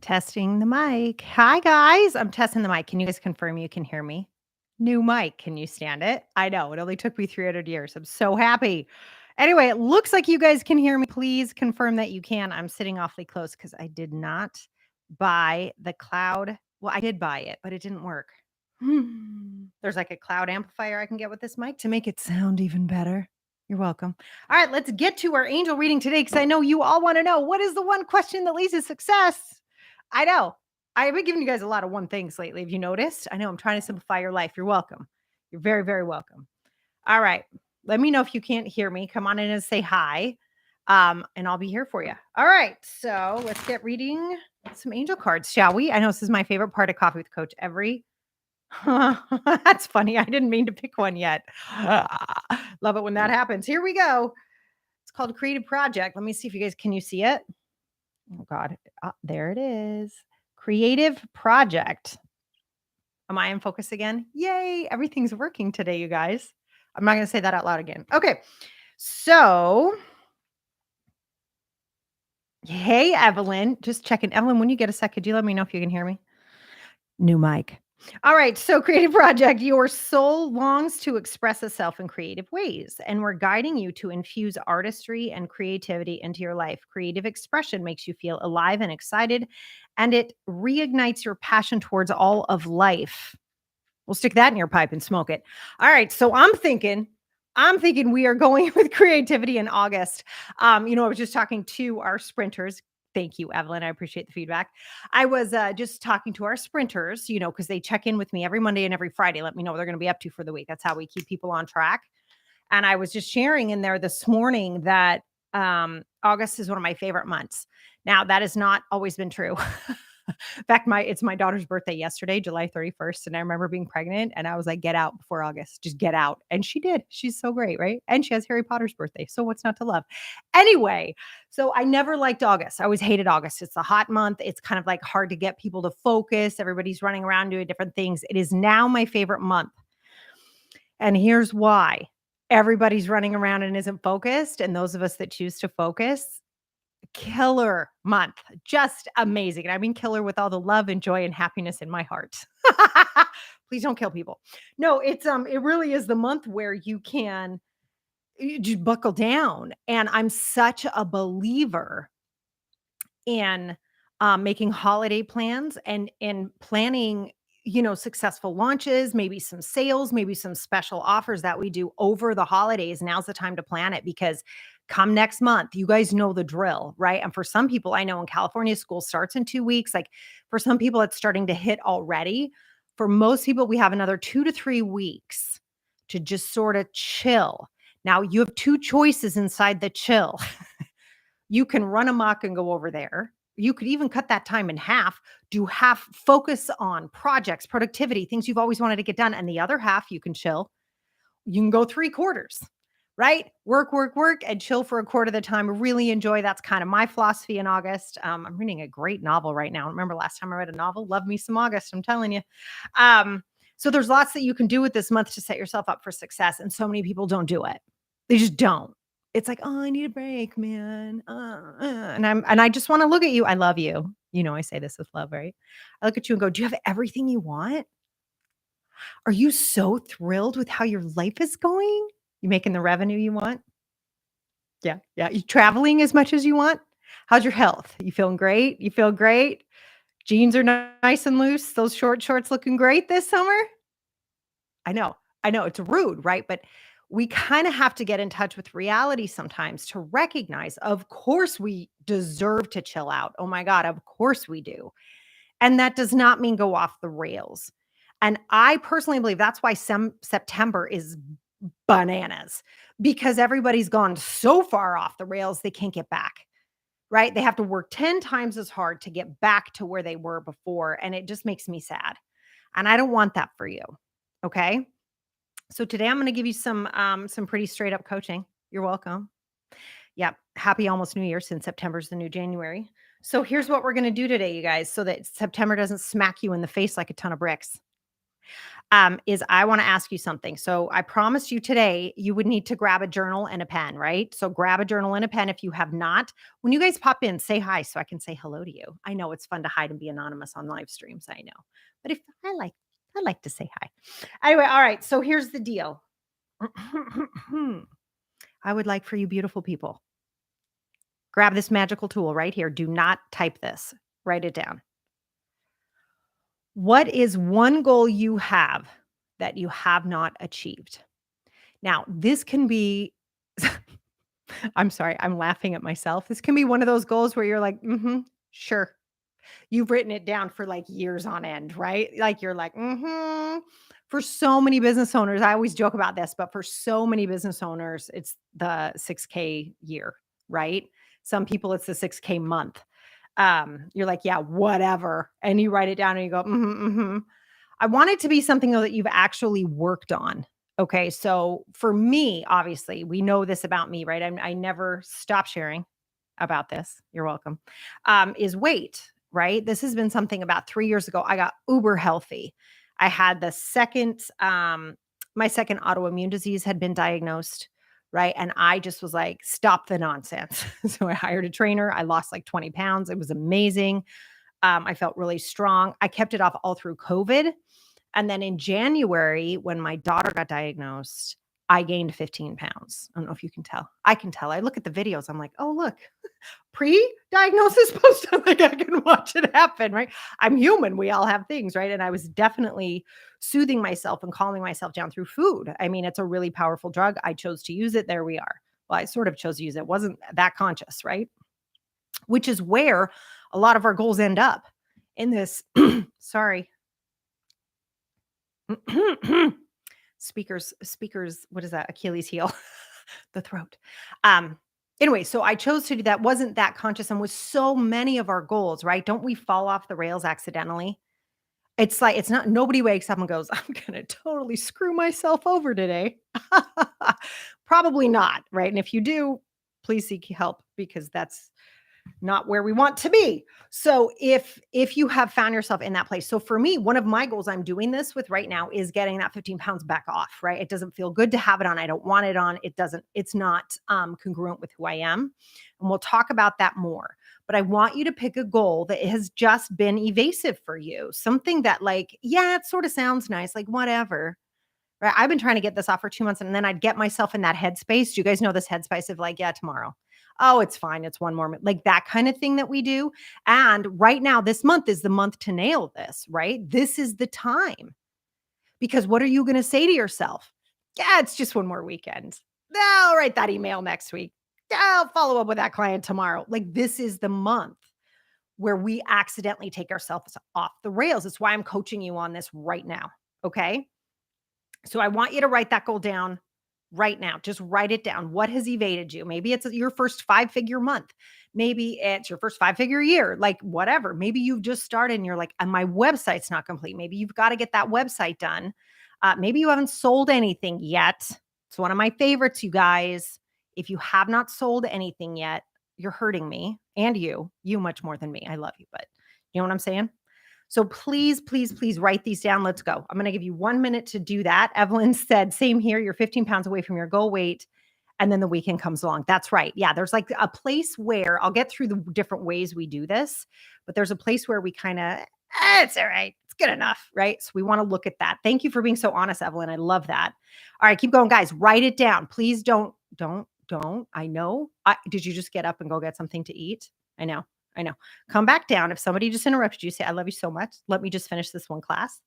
Testing the mic. Hi, guys. I'm testing the mic. Can you guys confirm you can hear me? New mic. Can you stand it? I know. It only took me 300 years. I'm so happy. Anyway, it looks like you guys can hear me. Please confirm that you can. I'm sitting awfully close because I did not buy the cloud. Well, I did buy it, but it didn't work. There's like a cloud amplifier I can get with this mic to make it sound even better. You're welcome. All right, let's get to our angel reading today because I know you all want to know what is the one question that leads to success. I know. I've been giving you guys a lot of one things lately. Have you noticed? I know I'm trying to simplify your life. You're welcome. You're very, very welcome. All right. Let me know if you can't hear me. Come on in and say hi. And I'll be here for you. All right. So let's get reading some angel cards, shall we? I know this is my favorite part of Coffee with Coach. That's funny. I didn't mean to pick one yet. Love it when that happens. Here we go. It's called Creative Project. Let me see if you guys can you see it? Oh God, there it is. Creative Project. Am I in focus again? Yay, everything's working today, you guys. I'm not going to say that out loud again. Okay. So, hey, Evelyn, just checking. Evelyn, when you get a sec, could you let me know if you can hear me? New mic. All right. So, Creative Project, your soul longs to express itself in creative ways, and we're guiding you to infuse artistry and creativity into your life. Creative expression makes you feel alive and excited, and it reignites your passion towards all of life. We'll stick that in your pipe and smoke it. All right. So, I'm thinking we are going with creativity in August. I was just talking to our sprinters. Thank you, Evelyn. I appreciate the feedback. I was just talking to our sprinters, because they check in with me every Monday and every Friday, let me know what they're going to be up to for the week. That's how we keep people on track. And I was just sharing in there this morning that August is one of my favorite months. Now, that has not always been true. In fact, it's my daughter's birthday yesterday, July 31st. And I remember being pregnant and I was like, get out before August, just get out. And she did. She's so great, right? And she has Harry Potter's birthday. So what's not to love? Anyway, so I never liked August. I always hated August. It's a hot month. It's kind of like hard to get people to focus. Everybody's running around doing different things. It is now my favorite month. And here's why. Everybody's running around and isn't focused. And those of us that choose to focus, killer month. Just amazing. And I mean killer with all the love and joy and happiness in my heart. Please don't kill people. No, it really is the month where you just buckle down. And I'm such a believer in making holiday plans and planning, successful launches, maybe some sales, maybe some special offers that we do over the holidays. Now's the time to plan it because come next month, you guys know the drill, right? And for some people, I know in California, school starts in 2 weeks. Like for some people, it's starting to hit already. For most people, we have another 2 to 3 weeks to just sort of chill. Now, you have two choices inside the chill. You can run amok and go over there. You could even cut that time in half, do half focus on projects, productivity, things you've always wanted to get done. And the other half, you can chill. You can go 3 quarters, right? Work, work, work, and chill for a quarter of the time. Really enjoy. That's kind of my philosophy in August. I'm reading a great novel right now. Remember last time I read a novel? Love me some August, I'm telling you. So there's lots that you can do with this month to set yourself up for success. And so many people don't do it. They just don't. It's like, oh, I need a break, man. And I just want to look at you. I love you. I say this with love, right? I look at you and go, do you have everything you want? Are you so thrilled with how your life is going? You making the revenue you want? Yeah, yeah. You traveling as much as you want? How's your health? You feeling great? You feel great? Jeans are nice and loose. Those short shorts looking great this summer? I know. I know it's rude, right? But we kind of have to get in touch with reality sometimes to recognize, of course, we deserve to chill out. Oh my God, of course we do. And that does not mean go off the rails. And I personally believe that's why September is bananas because everybody's gone so far off the rails, they can't get back, right? They have to work 10 times as hard to get back to where they were before. And it just makes me sad. And I don't want that for you. Okay. So today I'm going to give you some pretty straight up coaching. You're welcome. Yep. Happy almost New Year since September's the new January. So here's what we're going to do today, you guys, so that September doesn't smack you in the face like a ton of bricks. is I want to ask you something. So I promised you today you would need to grab a journal and a pen, right? So grab a journal and a pen if you have not. When you guys pop in, say hi so I can say hello to you. I know it's fun to hide and be anonymous on live streams. I know. But if I like to say hi. Anyway, all right. So here's the deal. I would like for you beautiful people, grab this magical tool right here. Do not type this. Write it down. What is one goal you have that you have not achieved? Now, this can be I'm sorry, I'm laughing at myself. This can be one of those goals where you're like, "Mhm, sure." You've written it down for, like, years on end, right? Like, you're like, "Mhm." For so many business owners, I always joke about this, but for so many business owners, it's the 6K year, right? Some people, it's the 6K month. You're like, "Yeah, whatever," and you write it down and you go, "Mhm, mhm." I want it to be something though that you've actually worked on. Okay. So for me, obviously, we know this about me, right? I never stop sharing about this. You're welcome. Is weight, right? This has been something about 3 years ago. I got uber healthy. I had the second, my second autoimmune disease had been diagnosed. Right. And I just was like, stop the nonsense. So I hired a trainer. I lost like 20 pounds. It was amazing. I felt really strong. I kept it off all through COVID. And then in January, when my daughter got diagnosed, I gained 15 pounds. I don't know if you can tell. I can tell. I look at the videos. I'm like, oh, look, pre-diagnosis post. I'm like, I can watch it happen, right? I'm human. We all have things, right? And I was definitely soothing myself and calming myself down through food. I mean, it's a really powerful drug. I chose to use it. There we are. Well, I sort of chose to use it. Wasn't that conscious, right? Which is where a lot of our goals end up in this. Sorry. speakers, what is that? Achilles heel, the throat. Um, anyway, so I chose to do that. Wasn't that conscious. And with so many of our goals, right? Don't we fall off the rails accidentally? It's like, it's not, nobody wakes up and goes, I'm going to totally screw myself over today. Probably not. Right. And if you do, please seek help because that's not where we want to be. So if you have found yourself in that place. So for me, one of my goals I'm doing this with right now is getting that 15 pounds back off, right? It doesn't feel good to have it on. I don't want it on. It's not congruent with who I am. And we'll talk about that more. But I want you to pick a goal that has just been evasive for you. Something that like, yeah, it sort of sounds nice, like whatever. Right. I've been trying to get this off for 2 months and then I'd get myself in that headspace. Do you guys know this headspace of like, yeah, tomorrow? Oh, it's fine. It's one more, like that kind of thing that we do. And right now, this month is the month to nail this, right? This is the time because what are you going to say to yourself? Yeah, it's just one more weekend. I'll write that email next week. I'll follow up with that client tomorrow. Like this is the month where we accidentally take ourselves off the rails. It's why I'm coaching you on this right now. Okay. So I want you to write that goal down right now. Just write it down. What has evaded you? Maybe it's your first 5-figure month. Maybe it's your first 5-figure year, like whatever. Maybe you've just started and you're like, and my website's not complete. Maybe you've got to get that website done. Maybe you haven't sold anything yet. It's one of my favorites, you guys. If you have not sold anything yet, you're hurting me and you much more than me. I love you, but you know what I'm saying? So please, please, please write these down. Let's go. I'm going to give you 1 minute to do that. Evelyn said, same here. You're 15 pounds away from your goal weight. And then the weekend comes along. That's right. Yeah. There's like a place where I'll get through the different ways we do this, but there's a place where we kind of, it's all right. It's good enough. Right. So we want to look at that. Thank you for being so honest, Evelyn. I love that. All right. Keep going, guys. Write it down. Please don't. I know. Did you just get up and go get something to eat? I know. I know. Come back down. If somebody just interrupted you, say, I love you so much. Let me just finish this one class.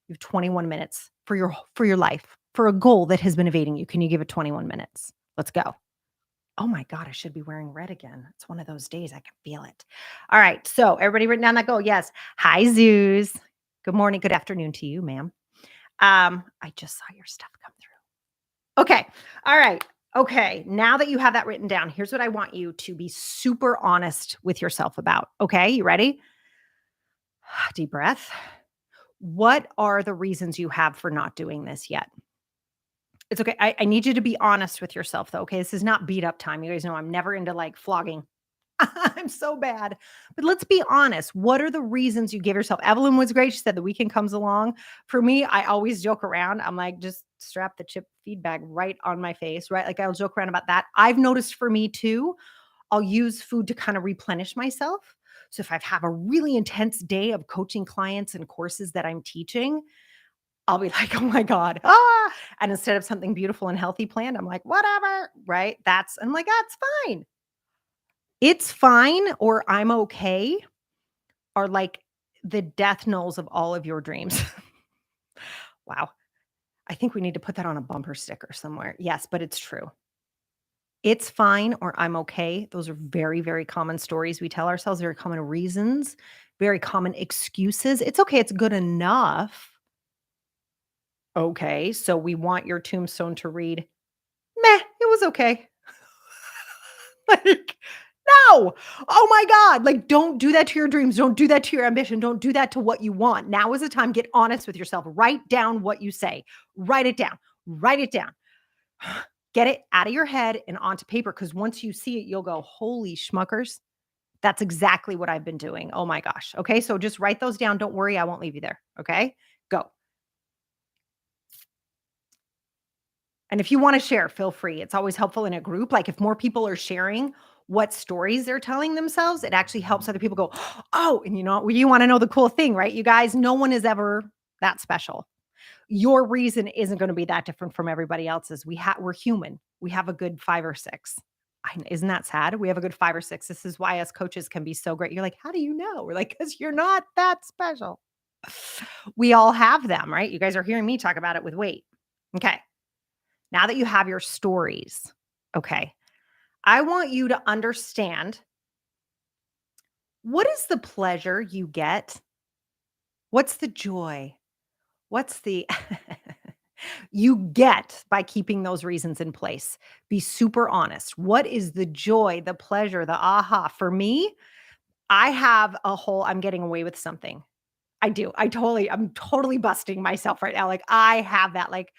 You have 21 minutes for your life, for a goal that has been evading you. Can you give it 21 minutes? Let's go. Oh my God, I should be wearing red again. It's one of those days. I can feel it. All right. So everybody written down that goal. Yes. Hi, Zeus. Good morning. Good afternoon to you, ma'am. I just saw your stuff come through. Okay. All right. Okay, now that you have that written down, here's what I want you to be super honest with yourself about. Okay, you ready? Deep breath. What are the reasons you have for not doing this yet? It's okay. I need you to be honest with yourself, though. Okay, this is not beat up time. You guys know I'm never into like flogging. I'm so bad. But let's be honest. What are the reasons you give yourself? Evelyn was great. She said the weekend comes along. For me, I always joke around. I'm like, just strap the chip feed bag right on my face, right? Like I'll joke around about that. I've noticed for me too, I'll use food to kind of replenish myself. So if I have a really intense day of coaching clients and courses that I'm teaching, I'll be like, oh my God. Ah. And instead of something beautiful and healthy planned, I'm like, whatever. Right. I'm like, that's fine. It's fine or I'm okay are like the death knolls of all of your dreams. Wow. I think we need to put that on a bumper sticker somewhere. Yes, but it's true. It's fine or I'm okay. Those are very, very common stories we tell ourselves, very common reasons, very common excuses. It's okay. It's good enough. Okay. So we want your tombstone to read, meh, it was okay. Like, no. Oh my God. Like, don't do that to your dreams. Don't do that to your ambition. Don't do that to what you want. Now is the time. Get honest with yourself. Write down what you say. Write it down. Write it down. Get it out of your head and onto paper. Because once you see it, you'll go, holy schmuckers. That's exactly what I've been doing. Oh my gosh. Okay. So just write those down. Don't worry. I won't leave you there. Okay. Go. And if you want to share, feel free. It's always helpful in a group. Like if more people are sharing what stories they're telling themselves, it actually helps other people go, oh, and you know, you want to know the cool thing, right? You guys, no one is ever that special. Your reason isn't going to be that different from everybody else's. We're human. We have a good 5 or 6. Isn't that sad? We have a good 5 or 6. This is why us coaches can be so great. You're like, how do you know? We're like, because you're not that special. We all have them, right? You guys are hearing me talk about it with weight. Okay. Now that you have your stories, okay, I want you to understand what is the pleasure you get? What's the joy? What's the you get by keeping those reasons in place? Be super honest. What is the joy, the pleasure, the aha? For me, I have a whole I'm getting away with something. I do. I'm totally busting myself right now. Like I have that like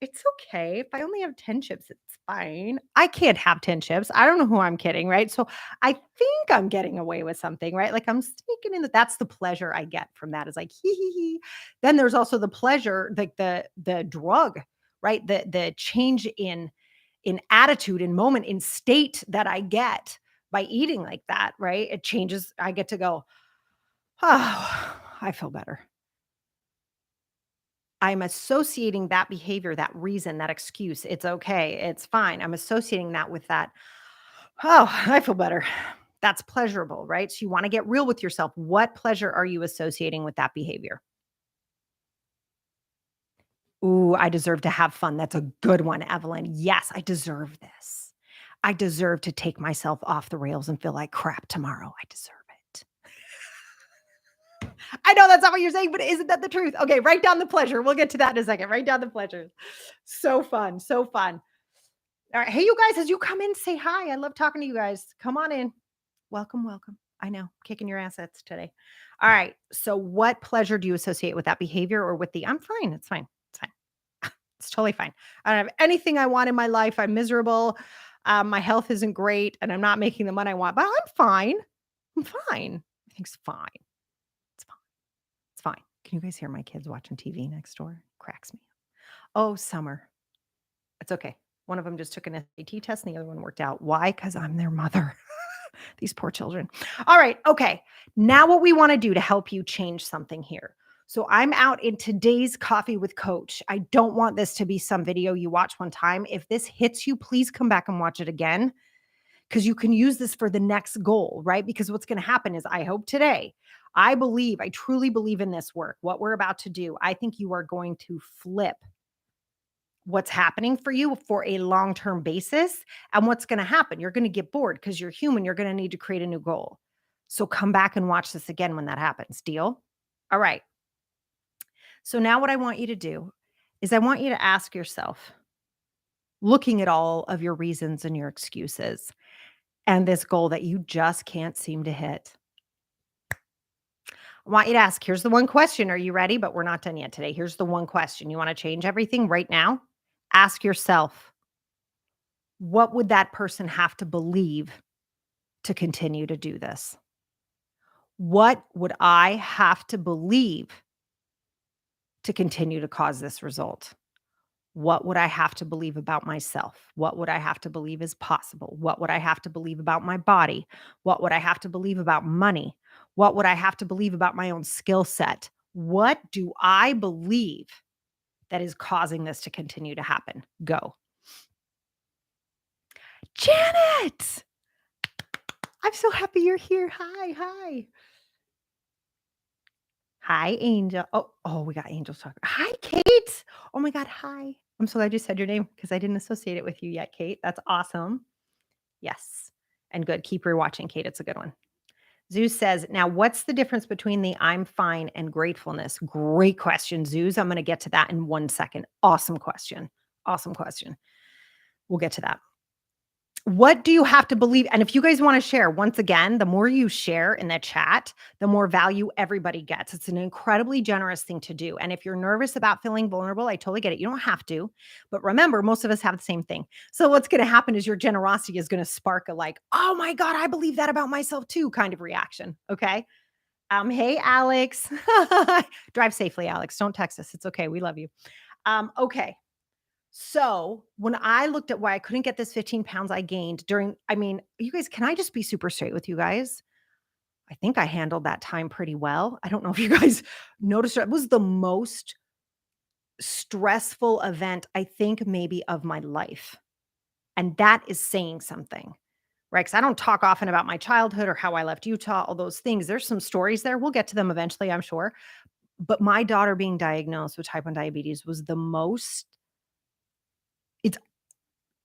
it's okay. If I only have 10 chips, it's fine. I can't have 10 chips. I don't know who I'm kidding, right? So I think I'm getting away with something, right? Like I'm sneaking in that's the pleasure I get from that is like hee hee hee. Then there's also the pleasure, like the drug, right? The change in attitude, in moment, in state that I get by eating like that, right? It changes. I get to go, oh, I feel better. I'm associating that behavior, that reason, that excuse. It's okay. It's fine. I'm associating that with that. Oh, I feel better. That's pleasurable, right? So you want to get real with yourself. What pleasure are you associating with that behavior? Ooh, I deserve to have fun. That's a good one, Evelyn. Yes, I deserve this. I deserve to take myself off the rails and feel like crap tomorrow. I deserve it. I know that's not what you're saying, but isn't that the truth? Okay, write down the pleasure. We'll get to that in a second. Write down the pleasure. So fun. So fun. All right. Hey, you guys, as you come in, say hi. I love talking to you guys. Come on in. Welcome, welcome. I know, kicking your assets today. All right. So, what pleasure do you associate with that behavior or with the I'm fine? It's fine. It's fine. It's totally fine. I don't have anything I want in my life. I'm miserable. My health isn't great and I'm not making the money I want, but I'm fine. I'm fine. Everything's fine. It's fine. It's fine. Can you guys hear my kids watching TV next door? Cracks me up. Oh, summer. It's okay. One of them just took an SAT test and the other one worked out. Why? Because I'm their mother. These poor children. All right. Okay. Now, what we want to do to help you change something here. So, I'm out in today's Coffee with Coach. I don't want this to be some video you watch one time. If this hits you, please come back and watch it again because you can use this for the next goal, right? Because what's going to happen is, I hope today, I truly believe in this work, what we're about to do. I think you are going to flip what's happening for you for a long-term basis. And what's going to happen? You're going to get bored because you're human. You're going to need to create a new goal. So come back and watch this again when that happens. Deal? All right. So now what I want you to do is I want you to ask yourself, looking at all of your reasons and your excuses and this goal that you just can't seem to hit. I want you to ask, here's the one question. Are you ready? But we're not done yet today. Here's the one question. You want to change everything right now? Ask yourself, what would that person have to believe to continue to do this? What would I have to believe to continue to cause this result? What would I have to believe about myself? What would I have to believe is possible? What would I have to believe about my body? What would I have to believe about money? What would I have to believe about my own skill set? What do I believe that is causing this to continue to happen? Go. Janet, I'm so happy you're here. Hi, hi. Hi, Angel. Oh, we got Angel talking. Hi, Kate. Oh my God, hi. I'm so glad you said your name because I didn't associate it with you yet, Kate. That's awesome. Yes. And good. Keep rewatching, Kate. It's a good one. Zeus says, now what's the difference between the I'm fine and gratefulness? Great question, Zeus. I'm going to get to that in 1 second. Awesome question. Awesome question. We'll get to that. What do you have to believe? And if you guys want to share, once again, the more you share in the chat, the more value everybody gets. It's an incredibly generous thing to do. And if you're nervous about feeling vulnerable, I totally get it. You don't have to. But remember, most of us have the same thing. So what's going to happen is your generosity is going to spark a like, oh my God, I believe that about myself too kind of reaction. Okay. Hey, Alex. Drive safely, Alex. Don't text us. It's okay. We love you. Okay. So when I looked at why I couldn't get this 15 pounds I gained you guys, can I just be super straight with you guys? I think I handled that time pretty well. I don't know if you guys noticed it was the most stressful event, I think, maybe of my life. And that is saying something, right? Because I don't talk often about my childhood or how I left Utah, all those things. There's some stories there. We'll get to them eventually, I'm sure. But my daughter being diagnosed with type 1 diabetes was the most, it's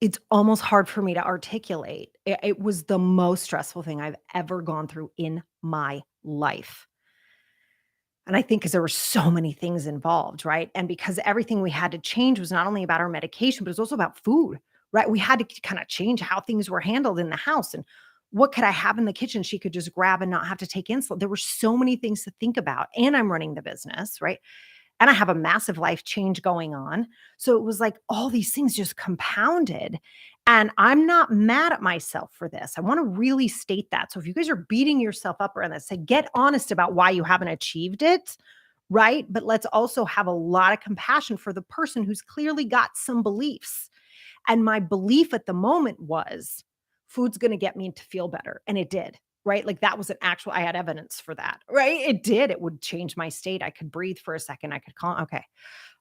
It's almost hard for me to articulate. It was the most stressful thing I've ever gone through in my life. And I think because there were so many things involved, right? And because everything we had to change was not only about our medication, but it was also about food, right? We had to kind of change how things were handled in the house and what could I have in the kitchen she could just grab and not have to take insulin. There were so many things to think about. And I'm running the business, right? And I have a massive life change going on. So it was like all these things just compounded. And I'm not mad at myself for this. I want to really state that. So if you guys are beating yourself up around this, say, get honest about why you haven't achieved it. Right. But let's also have a lot of compassion for the person who's clearly got some beliefs. And my belief at the moment was food's going to get me to feel better. And it did. Right. Like that was an actual, I had evidence for that. Right. It did. It would change my state. I could breathe for a second. I could call. Okay.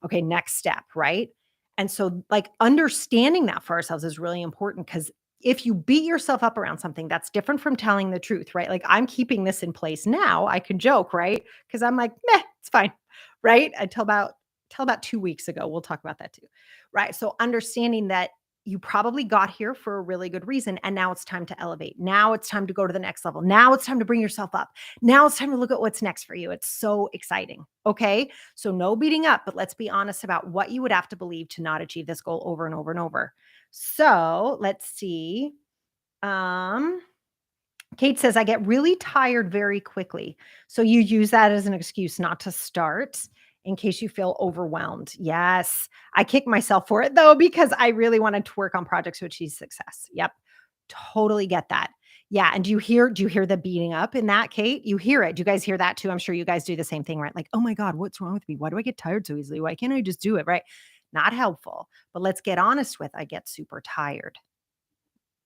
Okay. Next step. Right. And so, like, understanding that for ourselves is really important because if you beat yourself up around something, that's different from telling the truth. Right. Like, I'm keeping this in place now. I can joke. Right. Because I'm like, meh, it's fine. Right. Until about 2 weeks ago. We'll talk about that too. Right. So, understanding that you probably got here for a really good reason. And now it's time to elevate. Now it's time to go to the next level. Now it's time to bring yourself up. Now it's time to look at what's next for you. It's so exciting. Okay. So no beating up, but let's be honest about what you would have to believe to not achieve this goal over and over and over. So let's see. Um, Kate says, I get really tired very quickly. So you use that as an excuse not to start in case you feel overwhelmed. Yes. I kick myself for it though, because I really wanted to work on projects to achieve success. Yep. Totally get that. Yeah. And do you hear the beating up in that, Kate? You hear it. Do you guys hear that too? I'm sure you guys do the same thing, right? Like, oh my God, what's wrong with me? Why do I get tired so easily? Why can't I just do it? Right. Not helpful. But let's get honest with I get super tired.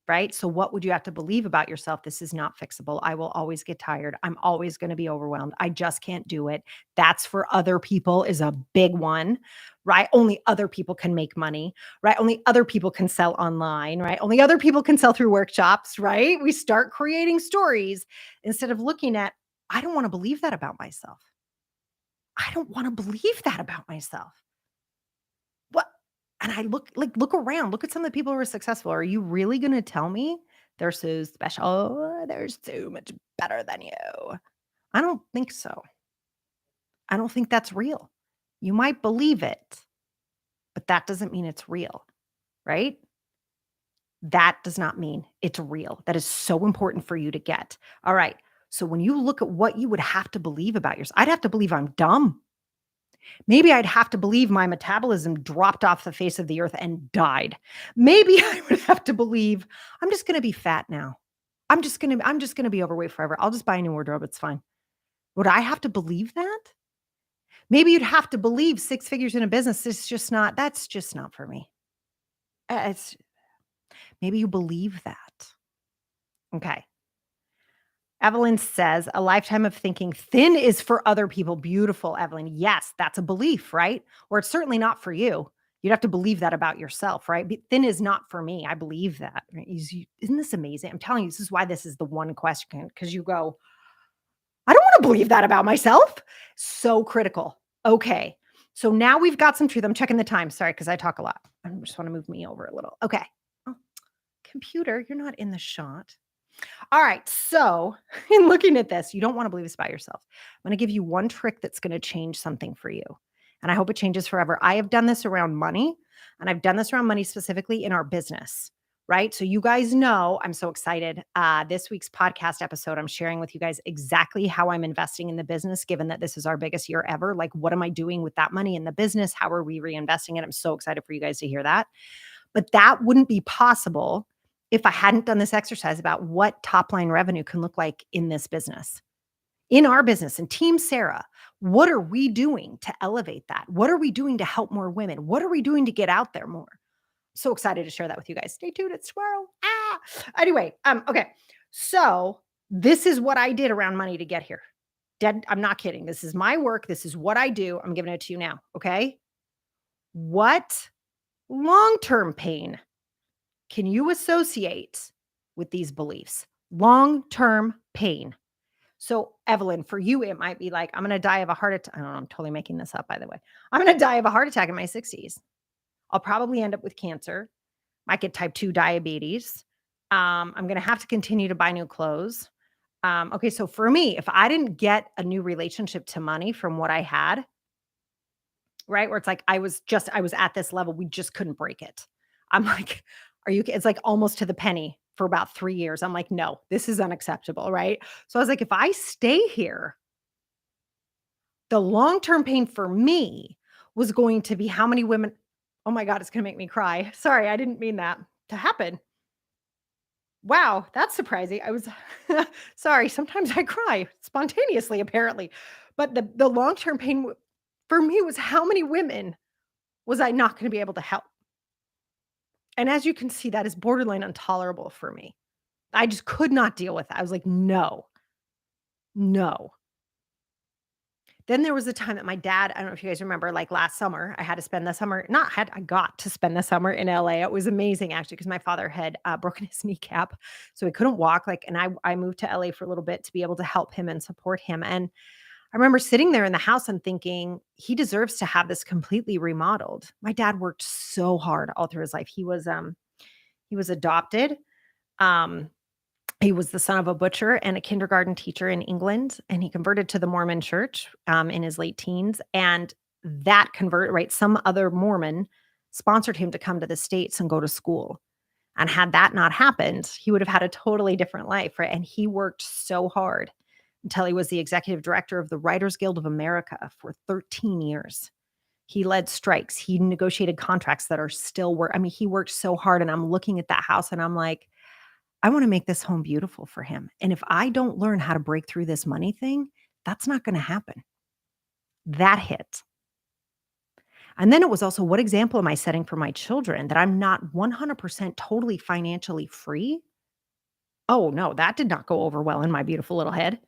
Right? So what would you have to believe about yourself? This is not fixable. I will always get tired. I'm always going to be overwhelmed. I just can't do it. That's for other people is a big one, right? Only other people can make money, right? Only other people can sell online, right? Only other people can sell through workshops, right? We start creating stories instead of looking at, I don't want to believe that about myself. I don't want to believe that about myself. What? And I look around, look at some of the people who are successful. Are you really gonna tell me they're so special? They're so much better than you. I don't think so. I don't think that's real. You might believe it, but that doesn't mean it's real, right? That does not mean it's real. That is so important for you to get. All right. So when you look at what you would have to believe about yourself, I'd have to believe I'm dumb. Maybe I'd have to believe my metabolism dropped off the face of the earth and died. Maybe I would have to believe I'm just going to be fat now. I'm just gonna be overweight forever. I'll just buy a new wardrobe, it's fine. Would I have to believe that? Maybe you'd have to believe 6 figures in a business is just not that's just not for me. It's maybe you believe that. Okay. Evelyn says, "A lifetime of thinking thin is for other people." Beautiful, Evelyn. Yes, that's a belief, right? Or it's certainly not for you. You'd have to believe that about yourself, right? Thin is not for me. I believe that. Right? Isn't this amazing? I'm telling you, this is why this is the one question because you go, I don't want to believe that about myself. So critical. Okay. So now we've got some truth. I'm checking the time. Sorry, because I talk a lot. I just want to move me over a little. Okay. Oh, computer, you're not in the shot. All right. So, in looking at this, you don't want to believe this about yourself. I'm going to give you one trick that's going to change something for you. And I hope it changes forever. I have done this around money, and I've done this around money specifically in our business, right? So, you guys know I'm so excited. This week's podcast episode, I'm sharing with you guys exactly how I'm investing in the business, given that this is our biggest year ever. Like, what am I doing with that money in the business? How are we reinvesting it? I'm so excited for you guys to hear that. But that wouldn't be possible if I hadn't done this exercise about what top line revenue can look like in this business. In our business and Team Sarah, what are we doing to elevate that? What are we doing to help more women? What are we doing to get out there more? So excited to share that with you guys. Stay tuned. It's squirrel. Ah. Anyway, okay. So this is what I did around money to get here. Dead. I'm not kidding. This is my work. This is what I do. I'm giving it to you now. Okay. What long-term pain can you associate with these beliefs? Long-term pain. So, Evelyn, for you, it might be like, I'm going to die of a heart attack. I don't know. I'm totally making this up, by the way. I'm going to die of a heart attack in my 60s. I'll probably end up with cancer. I get type 2 diabetes. I'm going to have to continue to buy new clothes. Okay. So, for me, if I didn't get a new relationship to money from what I had, right? Where it's like I was at this level, we just couldn't break it. I'm like, it's like almost to the penny for about 3 years. I'm like, "No, this is unacceptable," right? So I was like, if I stay here, the long-term pain for me was going to be how many women. Oh my god, it's gonna make me cry. Sorry, I didn't mean that to happen. Wow, that's surprising. I was sorry, sometimes I cry spontaneously apparently. But the long-term pain for me was how many women was I not gonna be able to help? And as you can see, that is borderline intolerable for me. I just could not deal with it. I was like, "No, no." Then there was a time that my dad I don't know if you guys remember, like, last summer, I had to spend the summer not had I got to spend the summer in LA. It was amazing actually because my father had, broken his kneecap, so he couldn't walk, like, and I moved to LA for a little bit to be able to help him and support him, and I remember sitting there in the house and thinking, "He deserves to have this completely remodeled." My dad worked so hard all through his life. He was adopted. Um, he was the son of a butcher and a kindergarten teacher in England, and he converted to the Mormon church, in his late teens, and that convert right, some other Mormon sponsored him to come to the States and go to school, and had that not happened, he would have had a totally different life, right? And he worked so hard until he was the executive director of the Writers Guild of America for 13 years. He led strikes. He negotiated contracts that are still work. I mean, he worked so hard, and I'm looking at that house and I'm like, I want to make this home beautiful for him. And if I don't learn how to break through this money thing, that's not going to happen. That hit. And then it was also, what example am I setting for my children that I'm not 100% totally financially free? Oh, no, that did not go over well in my beautiful little head.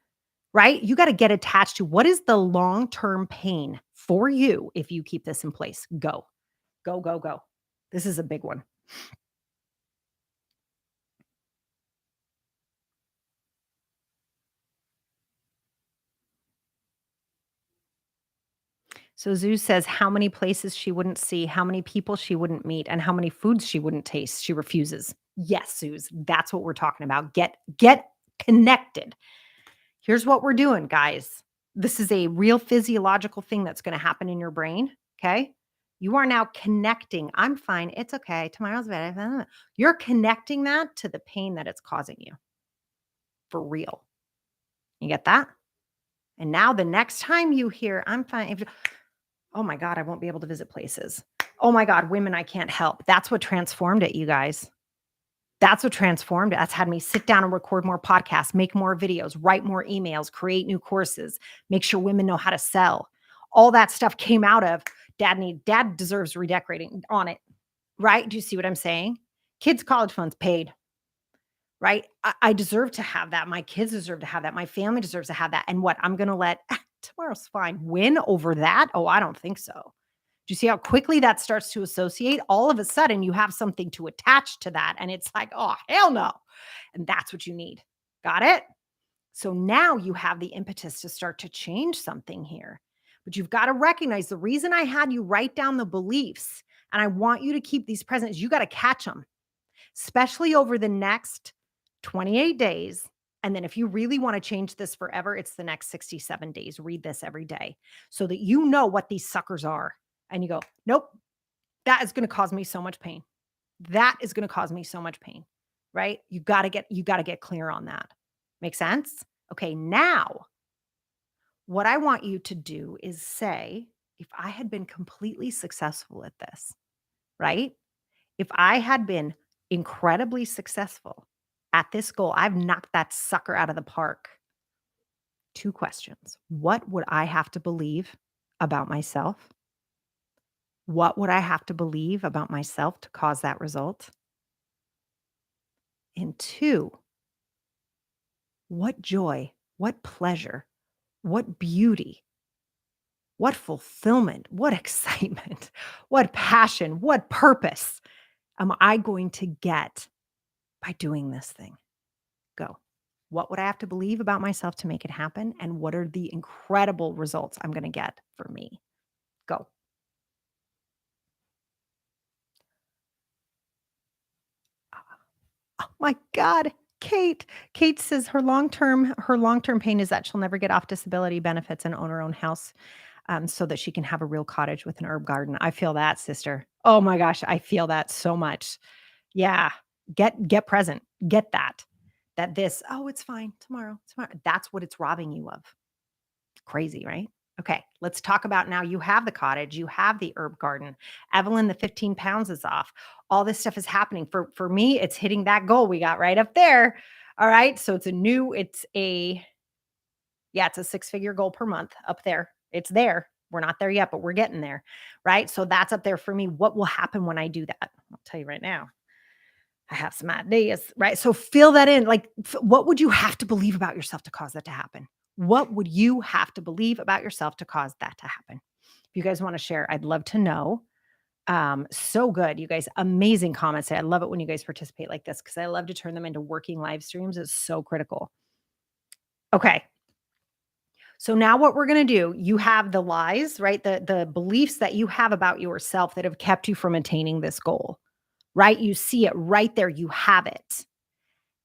Right? You gotta get attached to what is the long-term pain for you if you keep this in place. Go. Go, go, go. This is a big one. So Zeus says how many places she wouldn't see, how many people she wouldn't meet, and how many foods she wouldn't taste. She refuses. Yes, Zeus, that's what we're talking about. Get connected. Here's what we're doing, guys. This is a real physiological thing that's going to happen in your brain. Okay. You are now connecting. I'm fine. It's okay. Tomorrow's better. You're connecting that to the pain that it's causing you for real. You get that? And now the next time you hear, I'm fine. Oh my God, I won't be able to visit places. Oh my God, women I can't help. That's what transformed it, you guys. That's what transformed it. That's had me sit down and record more podcasts, make more videos, write more emails, create new courses, make sure women know how to sell. All that stuff came out of dad deserves redecorating on it, right? Do you see what I'm saying? Kids' college funds paid, right? I deserve to have that. My kids deserve to have that. My family deserves to have that. And what I'm going to let tomorrow's fine win over that? Oh, I don't think so. Do you see how quickly that starts to associate? All of a sudden, you have something to attach to that. And it's like, oh, hell no. And that's what you need. Got it? So now you have the impetus to start to change something here. But you've got to recognize the reason I had you write down the beliefs and I want you to keep these present is you got to catch them, especially over the next 28 days. And then if you really want to change this forever, it's the next 67 days. Read this every day so that you know what these suckers are. And you go, nope, that is going to cause me so much pain. That is going to cause me so much pain, right? You got to get clear on that. Make sense? Okay, now what I want you to do is say, if I had been completely successful at this, right? If I had been incredibly successful at this goal, I've knocked that sucker out of the park. Two questions. What would I have to believe about myself? What would I have to believe about myself to cause that result? And two, what joy, what pleasure, what beauty, what fulfillment, what excitement, what passion, what purpose am I going to get by doing this thing? Go. What would I have to believe about myself to make it happen? And what are the incredible results I'm going to get for me? Go. Oh my God. Kate. Kate says her long term pain is that she'll never get off disability benefits and own her own house, so that she can have a real cottage with an herb garden. I feel that, sister. Oh my gosh, I feel that so much. Yeah. Get present. Get that. That this, oh, it's fine tomorrow. Tomorrow. That's what it's robbing you of. Crazy, right? Okay, let's talk about now you have the cottage, you have the herb garden. Evelyn, the 15 pounds is off. All this stuff is happening. For me, it's hitting that goal we got right up there. All right. So it's a six-figure goal per month up there. It's there. We're not there yet, but we're getting there. Right. So that's up there for me. What will happen when I do that? I'll tell you right now. I have some ideas, right? So fill that in. Like, what would you have to believe about yourself to cause that to happen? What would you have to believe about yourself to cause that to happen? If you guys want to share, I'd love to know. So good, you guys. Amazing comments. I love it when you guys participate like this because I love to turn them into working live streams. It's so critical. Okay. So now what we're going to do, you have the lies, right? The beliefs that you have about yourself that have kept you from attaining this goal, right? You see it right there. You have it.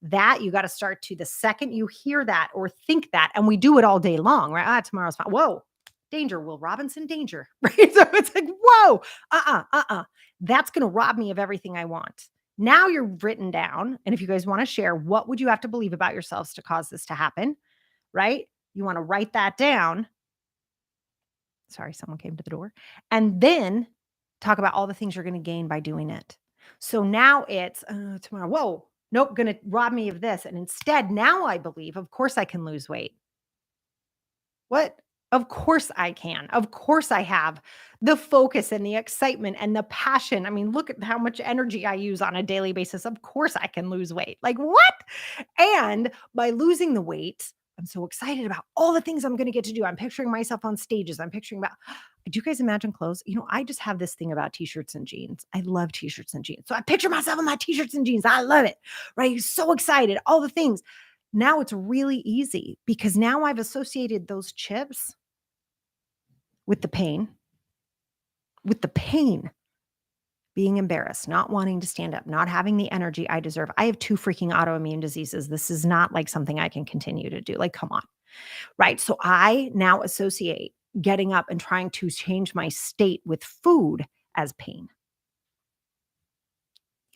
That you got to start to the second you hear that or think that, and we do it all day long, right? Tomorrow's fine. Whoa, danger, Will Robinson, danger, right? So it's like, whoa, that's going to rob me of everything I want. Now you're written down. And if you guys want to share, what would you have to believe about yourselves to cause this to happen, right? You want to write that down. Sorry, someone came to the door. And then talk about all the things you're going to gain by doing it. So now it's tomorrow. Whoa, nope, going to rob me of this. And instead, now I believe, of course, I can lose weight. What? Of course I can. Of course I have the focus and the excitement and the passion. I mean, look at how much energy I use on a daily basis. Of course I can lose weight. Like what? And by losing the weight, I'm so excited about all the things I'm going to get to do. I'm picturing myself on stages. I'm picturing about, do you guys imagine clothes? I just have this thing about t-shirts and jeans. I love t-shirts and jeans. So I picture myself in my t-shirts and jeans. I love it. Right? So excited. All the things. Now it's really easy because now I've associated those chips with the pain, being embarrassed, not wanting to stand up, not having the energy I deserve. I have 2 freaking autoimmune diseases. This is not like something I can continue to do. Like, come on. Right. So I now associate getting up and trying to change my state with food as pain.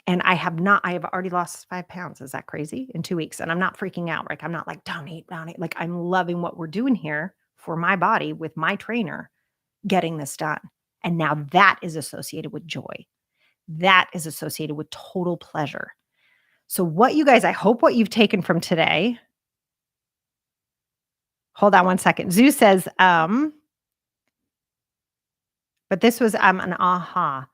And I have already lost 5 pounds. Is that crazy? In 2 weeks. And I'm not freaking out. Like, I'm not like, don't eat, don't eat. Like, I'm loving what we're doing here for my body with my trainer getting this done. And now that is associated with joy. That is associated with total pleasure. So what you guys I hope what you've taken from today hold on one second. Zeus says, but this was, an aha.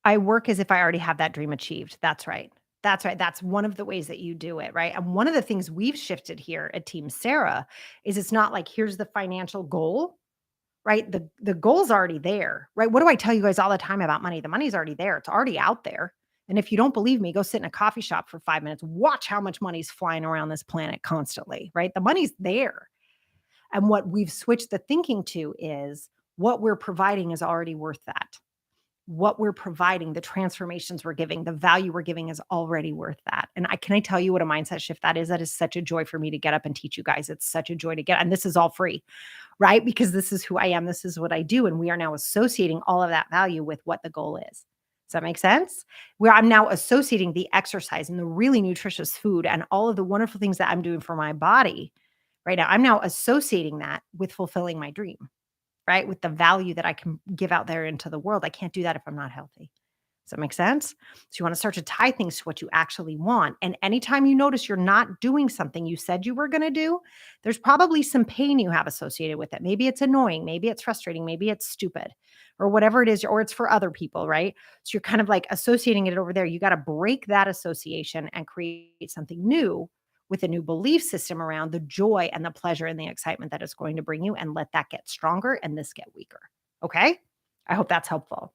I work as if I already have that dream achieved. That's right. That's right. That's one of the ways that you do it, right? And one of the things we've shifted here at Team Sarah is it's not like here's the financial goal, right? The goal's already there, right? What do I tell you guys all the time about money? The money's already there. It's already out there. And if you don't believe me, go sit in a coffee shop for 5 minutes. Watch how much money's flying around this planet constantly, right? The money's there. And what we've switched the thinking to is what we're providing is already worth that. What we're providing, the transformations we're giving, the value we're giving is already worth that. And I tell you what a mindset shift that is? That is such a joy for me to get up and teach you guys. It's such a joy to get, and this is all free, right? Because this is who I am. This is what I do. And we are now associating all of that value with what the goal is. Does that make sense? Where I'm now associating the exercise and the really nutritious food and all of the wonderful things that I'm doing for my body right now. I'm now associating that with fulfilling my dream, right? With the value that I can give out there into the world. I can't do that if I'm not healthy. Does that make sense? So you want to start to tie things to what you actually want. And anytime you notice you're not doing something you said you were going to do, there's probably some pain you have associated with it. Maybe it's annoying, maybe it's frustrating, maybe it's stupid or whatever it is, or it's for other people, right? So you're kind of like associating it over there. You got to break that association and create something new with a new belief system around the joy and the pleasure and the excitement that it's going to bring you and let that get stronger and this get weaker. Okay. I hope that's helpful.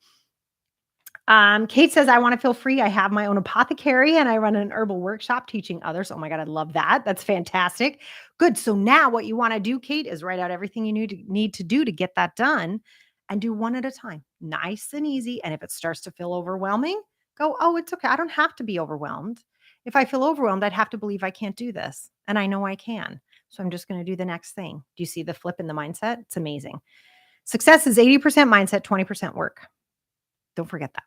Kate says, I want to feel free. I have my own apothecary and I run an herbal workshop teaching others. Oh my God, I love that. That's fantastic. Good. So now what you want to do, Kate, is write out everything you need to do to get that done and do one at a time. Nice and easy. And if it starts to feel overwhelming, go, oh, it's okay. I don't have to be overwhelmed. If I feel overwhelmed, I'd have to believe I can't do this. And I know I can. So I'm just going to do the next thing. Do you see the flip in the mindset? It's amazing. Success is 80% mindset, 20% work. Don't forget that.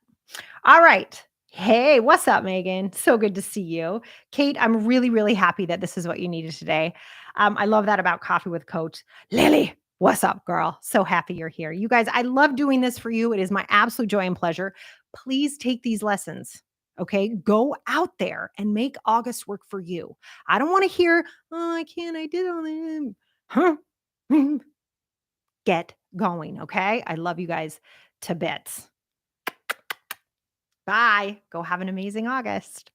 All right. Hey, what's up, Megan? So good to see you. Kate, I'm really, really happy that this is what you needed today. I love that about Coffee with Coach. Lily, what's up, girl? So happy you're here. You guys, I love doing this for you. It is my absolute joy and pleasure. Please take these lessons. Okay. Go out there and make August work for you. I don't want to hear, oh, I can't, I did all that. Huh? Get going. Okay. I love you guys to bits. Bye. Go have an amazing August.